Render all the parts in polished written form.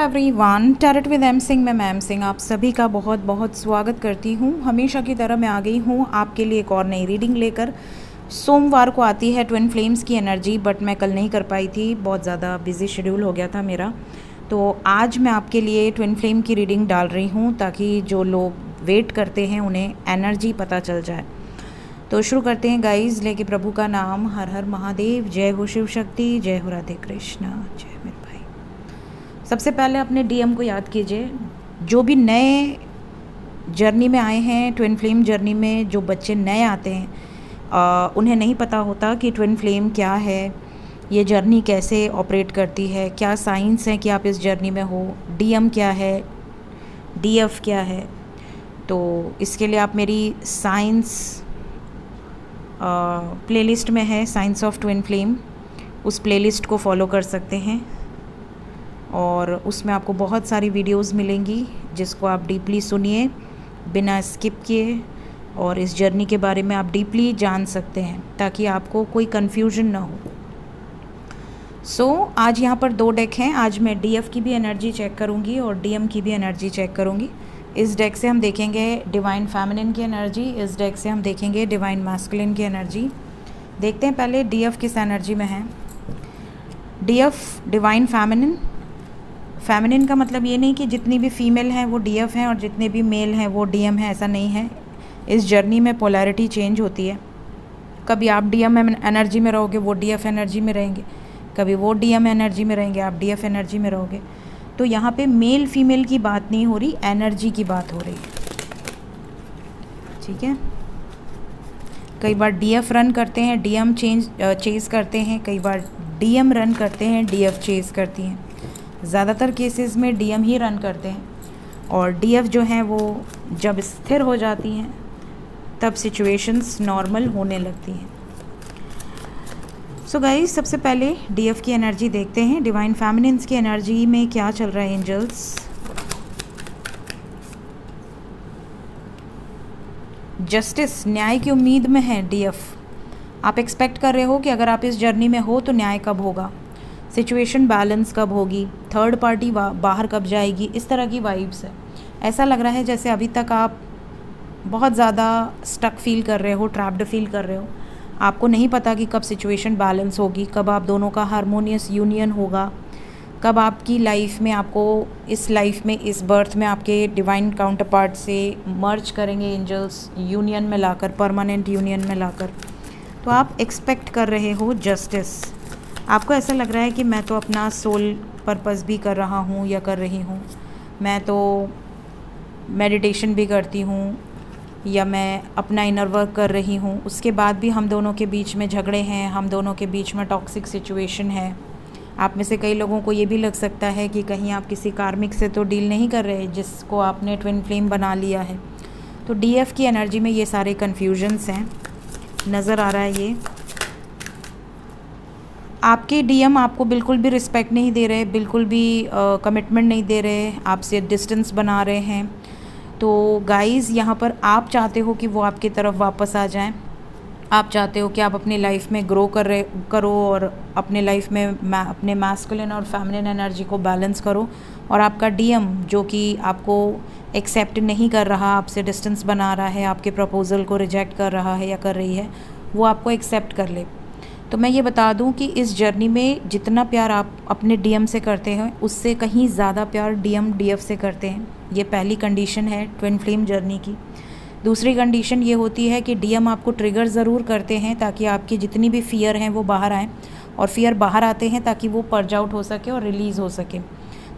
Everyone, tarot with M Singh में ma'am Singh आप सभी का बहुत बहुत स्वागत करती हूँ। हमेशा की तरह मैं आ गई हूँ आपके लिए एक और नई रीडिंग लेकर। सोमवार को आती है ट्विन फ्लेम्स की एनर्जी, बट मैं कल नहीं कर पाई थी, बहुत ज़्यादा बिजी शेड्यूल हो गया था मेरा। तो आज मैं आपके लिए ट्विन फ्लेम की रीडिंग डाल रही हूँ ताकि जो लोग वेट करते हैं उन्हें एनर्जी पता चल जाए। तो शुरू करते हैं गाइज, लेके प्रभु का नाम। हर हर महादेव, जय हो शिव शक्ति, जय हो राधे कृष्णा, जय मेरे भाई। सबसे पहले अपने डीएम को याद कीजिए। जो भी नए जर्नी में आए हैं, ट्विन फ्लेम जर्नी में जो बच्चे नए आते हैं, उन्हें नहीं पता होता कि ट्विन फ्लेम क्या है, ये जर्नी कैसे ऑपरेट करती है, क्या साइंस है कि आप इस जर्नी में हो, डीएम क्या है, डीएफ क्या है। तो इसके लिए आप मेरी साइंस प्लेलिस्ट में है, साइंस ऑफ ट्विन फ्लेम, उस प्लेलिस्ट को फॉलो कर सकते हैं और उसमें आपको बहुत सारी वीडियोस मिलेंगी जिसको आप डीपली सुनिए बिना स्किप किए, और इस जर्नी के बारे में आप डीपली जान सकते हैं ताकि आपको कोई कन्फ्यूजन ना हो। आज यहाँ पर 2 डेक हैं। आज मैं डीएफ की भी एनर्जी चेक करूँगी और डीएम की भी एनर्जी चेक करूँगी। इस डेक से हम देखेंगे डिवाइन फेमिनिन की एनर्जी, इस डेक से हम देखेंगे डिवाइन मैस्कुलिन की एनर्जी। देखते हैं पहले डीएफ किस एनर्जी में है। DF divine feminine. फेमिनिन का मतलब ये नहीं कि जितनी भी फीमेल हैं वो डीएफ हैं और जितने भी मेल हैं वो डीएम हैं, ऐसा नहीं है। इस जर्नी में पोलैरिटी चेंज होती है। कभी आप डीएम एनर्जी में रहोगे, वो डीएफ एनर्जी में रहेंगे, कभी वो डीएम एनर्जी में रहेंगे, आप डीएफ एनर्जी में रहोगे। तो यहाँ पे मेल फीमेल की बात नहीं हो रही, एनर्जी की बात हो रही है, ठीक है। कई बार डीएफ रन करते हैं, डीएम चेज़ करते हैं, कई बार डीएम रन करते हैं, डीएफ चेज़ करती हैं। ज़्यादातर केसेस में डीएम ही रन करते हैं और डीएफ जो हैं वो जब स्थिर हो जाती हैं तब सिचुएशंस नॉर्मल होने लगती हैं। सो गाइस, सबसे पहले डीएफ की एनर्जी देखते हैं। डिवाइन फेमिनिन्स की एनर्जी में क्या चल रहा है एंजल्स। जस्टिस, न्याय की उम्मीद में है डीएफ। आप एक्सपेक्ट कर रहे हो कि अगर आप इस जर्नी में हो तो न्याय कब होगा, सिचुएशन बैलेंस कब होगी, थर्ड पार्टी बाहर कब जाएगी, इस तरह की वाइब्स है। ऐसा लग रहा है जैसे अभी तक आप बहुत ज़्यादा स्टक फील कर रहे हो, ट्रैप्ड फील कर रहे हो। आपको नहीं पता कि कब सिचुएशन बैलेंस होगी, कब आप दोनों का हारमोनियस यूनियन होगा, कब आपकी लाइफ में आपको इस लाइफ में, इस बर्थ में आपके डिवाइन काउंटर पार्ट से मर्ज करेंगे एंजल्स, यूनियन में लाकर, परमानेंट यूनियन में लाकर। तो आप एक्सपेक्ट कर रहे हो जस्टिस। आपको ऐसा लग रहा है कि मैं तो अपना सोल पर्पस भी कर रहा हूँ या कर रही हूँ, मैं तो मेडिटेशन भी करती हूँ या मैं अपना इनर वर्क कर रही हूँ, उसके बाद भी हम दोनों के बीच में झगड़े हैं, हम दोनों के बीच में टॉक्सिक सिचुएशन है। आप में से कई लोगों को ये भी लग सकता है कि कहीं आप किसी कार्मिक से तो डील नहीं कर रहे जिसको आपने ट्विन फ्लेम बना लिया है। तो डीएफ की एनर्जी में ये सारे कन्फ्यूजन्स हैं, नज़र आ रहा है। ये आपके डीएम आपको बिल्कुल भी रिस्पेक्ट नहीं दे रहे, बिल्कुल भी कमिटमेंट नहीं दे रहे, आपसे डिस्टेंस बना रहे हैं। तो गाइज़, यहाँ पर आप चाहते हो कि वो आपकी तरफ वापस आ जाएं। आप चाहते हो कि आप अपनी लाइफ में ग्रो करो और अपने लाइफ में अपने मैस्कुलिन और फेमिनिन एनर्जी को बैलेंस करो। और आपका डीएम जो कि आपको एक्सेप्ट नहीं कर रहा, आपसे डिस्टेंस बना रहा है, आपके प्रपोज़ल को रिजेक्ट कर रहा है या कर रही है, वो आपको एक्सेप्ट कर ले। तो मैं ये बता दूं कि इस जर्नी में जितना प्यार आप अपने डीएम से करते हैं उससे कहीं ज़्यादा प्यार डीएम डीएफ से करते हैं। ये पहली कंडीशन है ट्विन फ्लेम जर्नी की। दूसरी कंडीशन ये होती है कि डीएम आपको ट्रिगर ज़रूर करते हैं ताकि आपकी जितनी भी फ़ियर हैं वो बाहर आएँ, और फ़ियर बाहर आते हैं ताकि वो पर्ज आउट हो सके और रिलीज़ हो सके।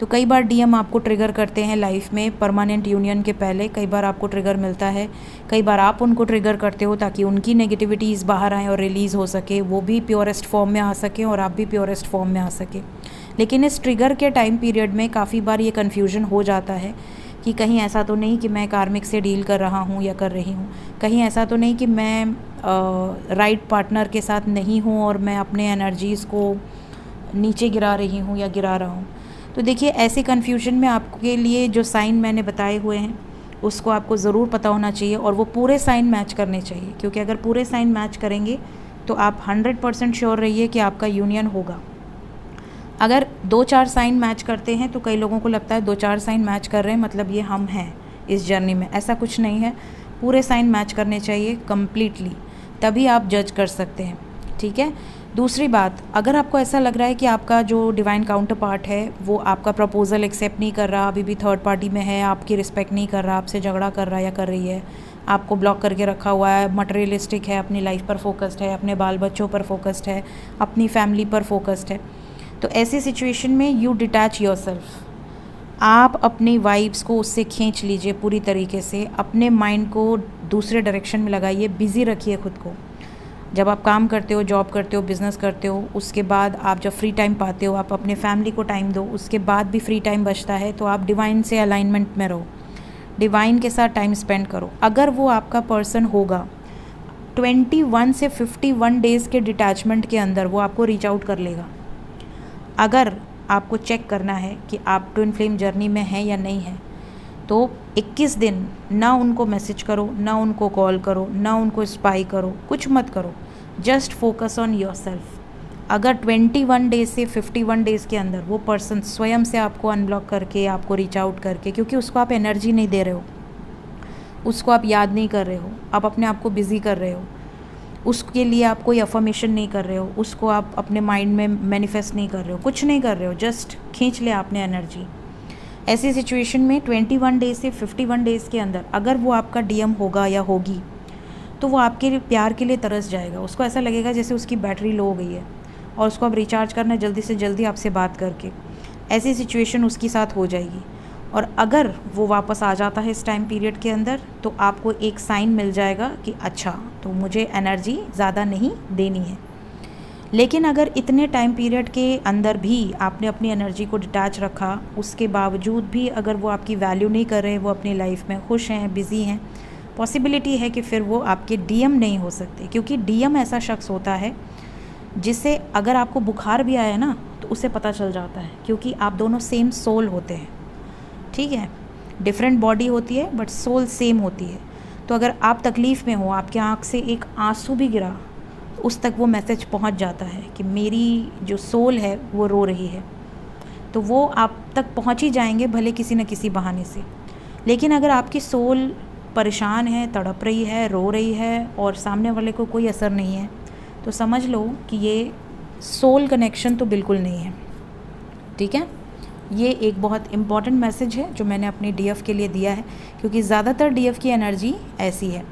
तो कई बार डीएम आपको ट्रिगर करते हैं लाइफ में परमानेंट यूनियन के पहले, कई बार आपको ट्रिगर मिलता है, कई बार आप उनको ट्रिगर करते हो ताकि उनकी नेगेटिविटीज़ बाहर आएँ और रिलीज़ हो सके, वो भी प्योरेस्ट फॉर्म में आ सके और आप भी प्योरेस्ट फॉर्म में आ सके। लेकिन इस ट्रिगर के टाइम पीरियड में काफ़ी बार ये कन्फ्यूजन हो जाता है कि कहीं ऐसा तो नहीं कि मैं कार्मिक से डील कर रहा हूँ या कर रही हूँ, कहीं ऐसा तो नहीं कि मैं राइट पार्टनर के साथ नहीं हूँ और मैं अपने एनर्जीज़ को नीचे गिरा रही हूँ या गिरा रहा हूँ। तो देखिए, ऐसे कन्फ्यूजन में आपके लिए जो साइन मैंने बताए हुए हैं उसको आपको ज़रूर पता होना चाहिए और वो पूरे साइन मैच करने चाहिए, क्योंकि अगर पूरे साइन मैच करेंगे तो आप 100% श्योर रहिए कि आपका यूनियन होगा। अगर 2-4 साइन मैच करते हैं तो कई लोगों को लगता है 2-4 साइन मैच कर रहे हैं मतलब ये हम हैं इस जर्नी में। ऐसा कुछ नहीं है, पूरे साइन मैच करने चाहिए कम्प्लीटली, तभी आप जज कर सकते हैं, ठीक है। दूसरी बात, अगर आपको ऐसा लग रहा है कि आपका जो डिवाइन काउंटर पार्ट है वो आपका प्रपोजल एक्सेप्ट नहीं कर रहा, अभी भी थर्ड पार्टी में है, आपकी रिस्पेक्ट नहीं कर रहा, आपसे झगड़ा कर रहा है या कर रही है, आपको ब्लॉक करके रखा हुआ है, मटेरियलिस्टिक है, अपनी लाइफ पर फोकस्ड है, अपने बाल बच्चों पर फोकस्ड है, अपनी फैमिली पर फोकस्ड है, तो ऐसी सिचुएशन में यू डिटैच योरसेल्फ। आप अपनी वाइब्स को उससे खींच लीजिए पूरी तरीके से, अपने माइंड को दूसरे डायरेक्शन में लगाइए, बिज़ी रखिए खुद को। जब आप काम करते हो, जॉब करते हो, बिज़नेस करते हो, उसके बाद आप जब फ्री टाइम पाते हो आप अपने फैमिली को टाइम दो, उसके बाद भी फ्री टाइम बचता है तो आप डिवाइन से अलाइनमेंट में रहो, डिवाइन के साथ टाइम स्पेंड करो। अगर वो आपका पर्सन होगा 21 से 51 डेज़ के डिटैचमेंट के अंदर वो आपको रीच आउट कर लेगा। अगर आपको चेक करना है कि आप ट्विन फ्लेम जर्नी में हैं या नहीं हैं, तो 21 दिन ना उनको मैसेज करो, ना उनको कॉल करो, ना उनको स्पाई करो, कुछ मत करो, जस्ट फोकस ऑन योरसेल्फ। अगर 21 डेज से 51 डेज़ के अंदर वो पर्सन स्वयं से आपको अनब्लॉक करके, आपको रीच आउट करके, क्योंकि उसको आप एनर्जी नहीं दे रहे हो, उसको आप याद नहीं कर रहे हो, आप अपने आप को बिज़ी कर रहे हो, उसके लिए आप कोई अफर्मेशन नहीं कर रहे हो, उसको आप अपने माइंड में मैनिफेस्ट नहीं कर रहे हो, कुछ नहीं कर रहे हो, जस्ट खींच ले आपने एनर्जी। ऐसी सिचुएशन में 21 डेज से 51 डेज़ के अंदर अगर वो आपका डीएम होगा या होगी तो वो आपके प्यार के लिए तरस जाएगा। उसको ऐसा लगेगा जैसे उसकी बैटरी लो हो गई है और उसको अब रिचार्ज करना जल्दी से जल्दी आपसे बात करके। ऐसी सिचुएशन उसके साथ हो जाएगी। और अगर वो वापस आ जाता है इस टाइम पीरियड के अंदर तो आपको एक साइन मिल जाएगा कि अच्छा तो मुझे एनर्जी ज़्यादा नहीं देनी है। लेकिन अगर इतने टाइम पीरियड के अंदर भी आपने अपनी एनर्जी को डिटैच रखा, उसके बावजूद भी अगर वो आपकी वैल्यू नहीं कर रहे, वो अपनी लाइफ में खुश हैं, बिज़ी हैं, पॉसिबिलिटी है कि फिर वो आपके डीएम नहीं हो सकते। क्योंकि डीएम ऐसा शख्स होता है जिससे अगर आपको बुखार भी आया ना तो उसे पता चल जाता है, क्योंकि आप दोनों सेम सोल होते हैं, ठीक है। डिफरेंट बॉडी होती है बट सोल सेम होती है। तो अगर आप तकलीफ़ में हो, आपके आँख से एक आंसू भी गिरा, उस तक वो मैसेज पहुंच जाता है कि मेरी जो सोल है वो रो रही है, तो वो आप तक पहुंच ही जाएंगे भले किसी न किसी बहाने से। लेकिन अगर आपकी सोल परेशान है, तड़प रही है, रो रही है और सामने वाले को कोई असर नहीं है, तो समझ लो कि ये सोल कनेक्शन तो बिल्कुल नहीं है, ठीक है। ये एक बहुत इम्पॉर्टेंट मैसेज है जो मैंने अपनी डीएफ के लिए दिया है, क्योंकि ज़्यादातर डीएफ की एनर्जी ऐसी है।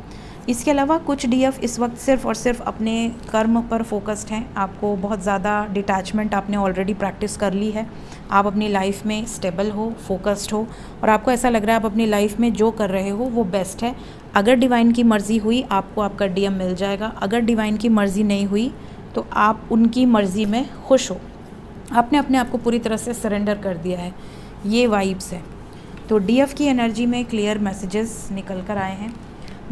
इसके अलावा कुछ डीएफ इस वक्त सिर्फ़ और सिर्फ अपने कर्म पर फोकस्ड हैं। आपको बहुत ज़्यादा डिटैचमेंट आपने ऑलरेडी प्रैक्टिस कर ली है, आप अपनी लाइफ में स्टेबल हो, फोकस्ड हो और आपको ऐसा लग रहा है आप अपनी लाइफ में जो कर रहे हो वो बेस्ट है। अगर डिवाइन की मर्ज़ी हुई आपको आपका डीएम मिल जाएगा, अगर डिवाइन की मर्ज़ी नहीं हुई तो आप उनकी मर्ज़ी में खुश हो, आपने अपने आप को पूरी तरह से सरेंडर कर दिया है। ये वाइब्स है। तो डीएफ की एनर्जी में क्लियर मैसेजेस निकल कर आए हैं।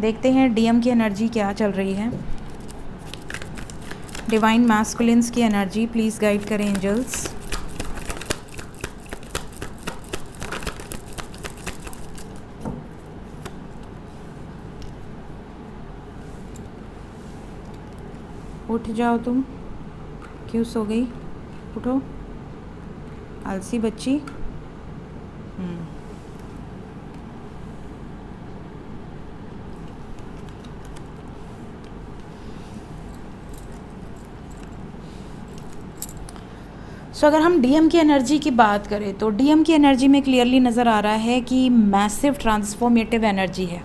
देखते हैं डीएम की एनर्जी क्या चल रही है। डिवाइन मैस्कुलिन्स की एनर्जी प्लीज़ गाइड करें एंजल्स। उठ जाओ, तुम क्यों सो गई, उठो आलसी बच्ची। सो अगर हम डीएम की एनर्जी की बात करें तो डीएम की एनर्जी में क्लियरली नज़र आ रहा है कि मैसिव ट्रांसफॉर्मेटिव एनर्जी है,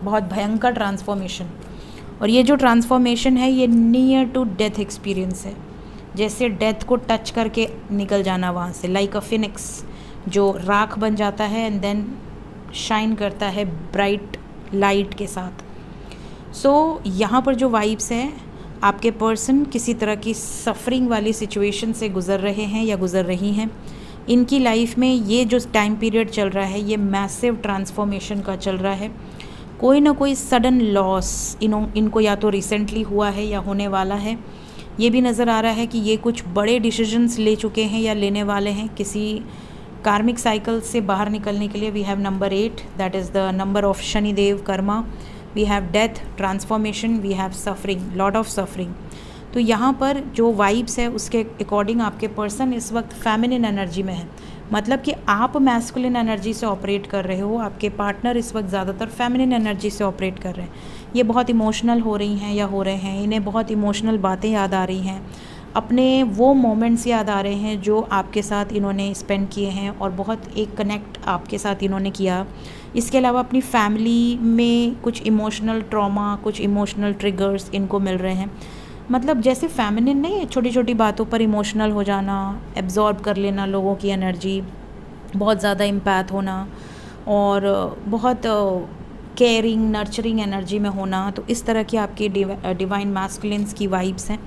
बहुत भयंकर ट्रांसफॉर्मेशन। और ये जो ट्रांसफॉर्मेशन है ये नियर टू डेथ एक्सपीरियंस है, जैसे डेथ को टच करके निकल जाना वहाँ से, लाइक अ फिनिक्स जो राख बन जाता है एंड देन शाइन करता है ब्राइट लाइट के साथ। सो यहाँ पर जो वाइब्स है, आपके पर्सन किसी तरह की सफरिंग वाली सिचुएशन से गुज़र रहे हैं या गुज़र रही हैं। इनकी लाइफ में ये जो टाइम पीरियड चल रहा है ये मैसिव ट्रांसफॉर्मेशन का चल रहा है। कोई ना कोई सडन लॉस इनको या तो रिसेंटली हुआ है या होने वाला है। ये भी नज़र आ रहा है कि ये कुछ बड़े डिसीजंस ले चुके हैं या लेने वाले हैं किसी कार्मिक साइकिल से बाहर निकलने के लिए। We have number 8, that is the number of Shanidev karma. We have death, transformation, we have suffering, lot of suffering. तो यहाँ पर जो वाइब्स है उसके अकॉर्डिंग आपके पर्सन इस वक्त फेमिनिन एनर्जी में है, मतलब कि आप मैस्कुलिन एनर्जी से ऑपरेट कर रहे हो, आपके पार्टनर इस वक्त ज़्यादातर फेमिनिन एनर्जी से ऑपरेट कर रहे हैं। ये बहुत इमोशनल हो रही हैं या हो रहे हैं, इन्हें बहुत इमोशनल बातें याद आ रही हैं, अपने वो मोमेंट्स याद आ रहे हैं जो आपके साथ इन्होंने स्पेंड किए हैं और बहुत एक कनेक्ट आपके साथ इन्होंने किया। इसके अलावा अपनी फैमिली में कुछ इमोशनल ट्रॉमा, कुछ इमोशनल ट्रिगर्स इनको मिल रहे हैं। मतलब जैसे फेमिनिन नहीं है, छोटी छोटी बातों पर इमोशनल हो जाना, एब्जॉर्ब कर लेना लोगों की एनर्जी, बहुत ज़्यादा इम्पैथ होना और बहुत केयरिंग नर्चरिंग एनर्जी में होना। तो इस तरह की आपकी डिवाइन मैस्कुलिन्स की वाइब्स हैं।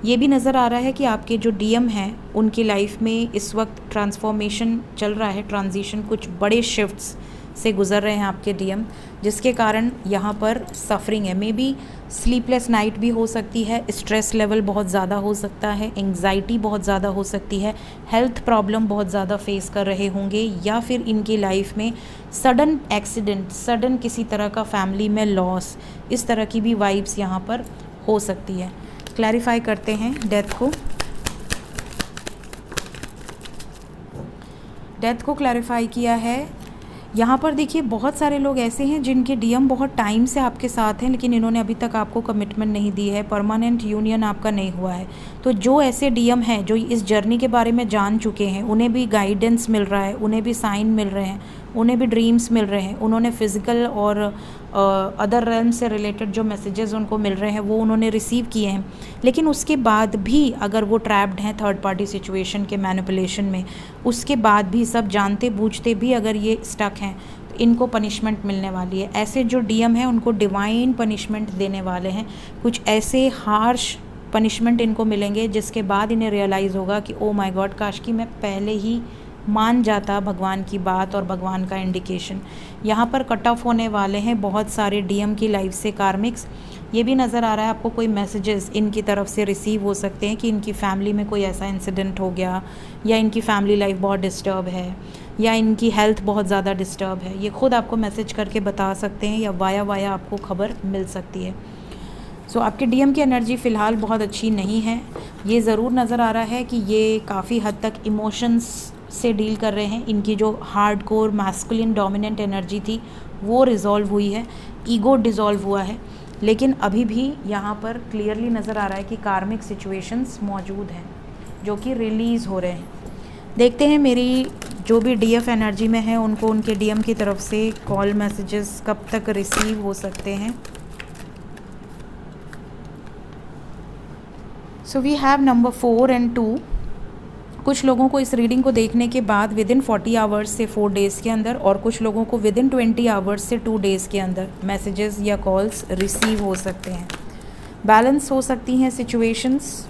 ये भी नज़र आ रहा है कि आपके जो डीएम हैं उनकी लाइफ में इस वक्त ट्रांसफॉर्मेशन चल रहा है, ट्रांजिशन, कुछ बड़े शिफ्ट्स से गुज़र रहे हैं आपके डीएम, जिसके कारण यहाँ पर सफरिंग है। मे बी स्लीपलेस नाइट भी हो सकती है, स्ट्रेस लेवल बहुत ज़्यादा हो सकता है, एंग्जाइटी बहुत ज़्यादा हो सकती है, हेल्थ प्रॉब्लम बहुत ज़्यादा फेस कर रहे होंगे, या फिर इनकी लाइफ में सडन एक्सीडेंट, सडन किसी तरह का फैमिली में लॉस, इस तरह की भी वाइब्स यहाँ पर हो सकती है। क्लैरिफाई करते हैं डेथ को क्लैरिफाई किया है। यहाँ पर देखिए बहुत सारे लोग ऐसे हैं जिनके डीएम बहुत टाइम से आपके साथ हैं, लेकिन इन्होंने अभी तक आपको कमिटमेंट नहीं दी है, परमानेंट यूनियन आपका नहीं हुआ है। तो जो ऐसे डीएम हैं जो इस जर्नी के बारे में जान चुके हैं, उन्हें भी गाइडेंस मिल रहा है, उन्हें भी साइन मिल रहे हैं, उन्हें भी ड्रीम्स मिल रहे हैं, उन्होंने फिज़िकल और अदर रेल्म से रिलेटेड जो मैसेजेस उनको मिल रहे हैं वो उन्होंने रिसीव किए हैं। लेकिन उसके बाद भी अगर वो ट्रैप्ड हैं थर्ड पार्टी सिचुएशन के मैनिपुलेशन में, उसके बाद भी सब जानते बूझते भी अगर ये स्टक हैं तो इनको पनिशमेंट मिलने वाली है। ऐसे जो डीएम हैं उनको डिवाइन पनिशमेंट देने वाले हैं, कुछ ऐसे हार्श पनिशमेंट इनको मिलेंगे जिसके बाद इन्हें रियलाइज़ होगा कि ओ माय गॉड, काश कि मैं पहले ही मान जाता भगवान की बात और भगवान का इंडिकेशन। यहाँ पर कट ऑफ होने वाले हैं बहुत सारे डीएम की लाइफ से कार्मिक्स। ये भी नज़र आ रहा है आपको कोई मैसेजेस इनकी तरफ से रिसीव हो सकते हैं कि इनकी फैमिली में कोई ऐसा इंसिडेंट हो गया, या इनकी फैमिली लाइफ बहुत डिस्टर्ब है, या इनकी हेल्थ बहुत ज़्यादा डिस्टर्ब है। ये खुद आपको मैसेज करके बता सकते हैं या वाया आपको खबर मिल सकती है। सो आपके डीएम की एनर्जी फ़िलहाल बहुत अच्छी नहीं है। ये ज़रूर नज़र आ रहा है कि ये काफ़ी हद तक इमोशंस से डील कर रहे हैं। इनकी जो हार्डकोर मैस्कुलिन डोमिनेंट एनर्जी थी वो रिज़ॉल्व हुई है, ईगो डिज़ॉल्व हुआ है, लेकिन अभी भी यहाँ पर क्लियरली नज़र आ रहा है कि कार्मिक सिचुएशंस मौजूद हैं जो कि रिलीज़ हो रहे हैं। देखते हैं मेरी जो भी डीएफ एनर्जी में है उनको उनके डीएम की तरफ से कॉल मैसेजेस कब तक रिसीव हो सकते हैं। सो वी हैव नंबर 4 और 2। कुछ लोगों को इस रीडिंग को देखने के बाद विदिन 40 आवर्स से 4 डेज़ के अंदर, और कुछ लोगों को विदिन 20 आवर्स से 2 डेज़ के अंदर मैसेजेस या कॉल्स रिसीव हो सकते हैं। बैलेंस हो सकती हैं सिचुएशंस,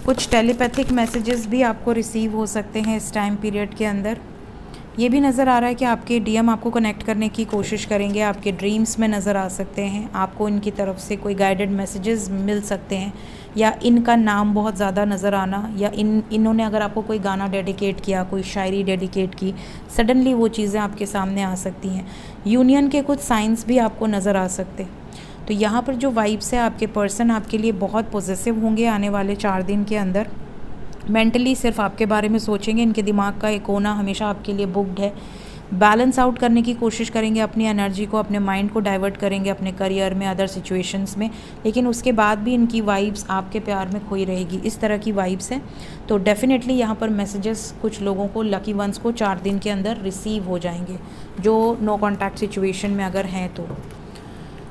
कुछ टेलीपैथिक मैसेजेस भी आपको रिसीव हो सकते हैं इस टाइम पीरियड के अंदर। ये भी नज़र आ रहा है कि आपके डीएम आपको कनेक्ट करने की कोशिश करेंगे, आपके ड्रीम्स में नज़र आ सकते हैं, आपको इनकी तरफ से कोई गाइडेड मैसेजेस मिल सकते हैं, या इनका नाम बहुत ज़्यादा नज़र आना, या इन्होंने अगर आपको कोई गाना डेडिकेट किया, कोई शायरी डेडिकेट की, सडनली वो चीज़ें आपके सामने आ सकती हैं। यूनियन के कुछ साइंस भी आपको नज़र आ सकते। तो यहाँ पर जो वाइब्स है, आपके पर्सन आपके लिए बहुत पॉजिटिव होंगे आने वाले 4 दिन के अंदर। मेंटली सिर्फ आपके बारे में सोचेंगे, इनके दिमाग का एक कोना हमेशा आपके लिए बुक्ड है। बैलेंस आउट करने की कोशिश करेंगे अपनी एनर्जी को, अपने माइंड को डाइवर्ट करेंगे अपने करियर में, अदर सिचुएशंस में, लेकिन उसके बाद भी इनकी वाइब्स आपके प्यार में खोई रहेगी। इस तरह की वाइब्स है। तो डेफिनेटली यहाँ पर मैसेजेस कुछ लोगों को, लकी वंस को 4 दिन के अंदर रिसीव हो जाएंगे जो नो कॉन्टैक्ट सिचुएशन में अगर हैं तो।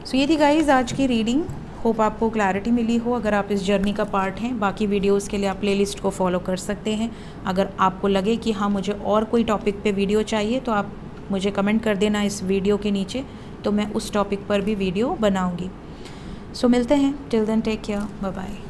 सो ये थी गाइज आज की रीडिंग। होप आपको क्लैरिटी मिली हो अगर आप इस जर्नी का पार्ट हैं। बाकी वीडियोस के लिए आप प्लेलिस्ट को फॉलो कर सकते हैं। अगर आपको लगे कि हाँ मुझे और कोई टॉपिक पे वीडियो चाहिए तो आप मुझे कमेंट कर देना इस वीडियो के नीचे, तो मैं उस टॉपिक पर भी वीडियो बनाऊंगी। सो मिलते हैं, till then take care, bye bye.